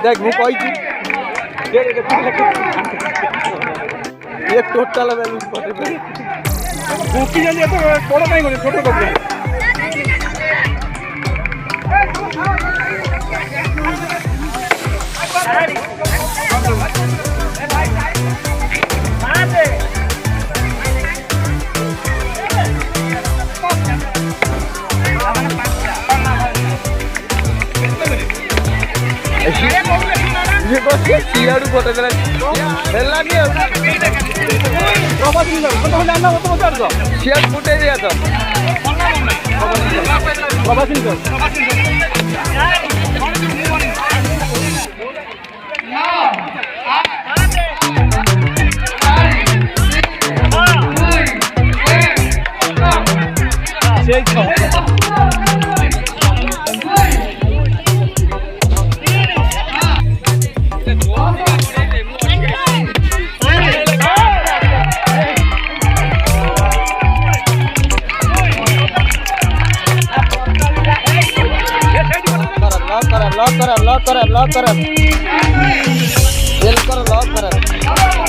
देख मु कही ये टोटल वैल्यू पड़े बुकी जल्दी तो बड़ा नहीं होने छोटे कपड़े ये बस सियाड़ू फोटो मेरा हेला नहीं प्रवासी लोग तो जानना हो तो बता दो सियाड़ फुटे दिया तो प्रवासी लोग लॉक कर बेल कर लॉक कर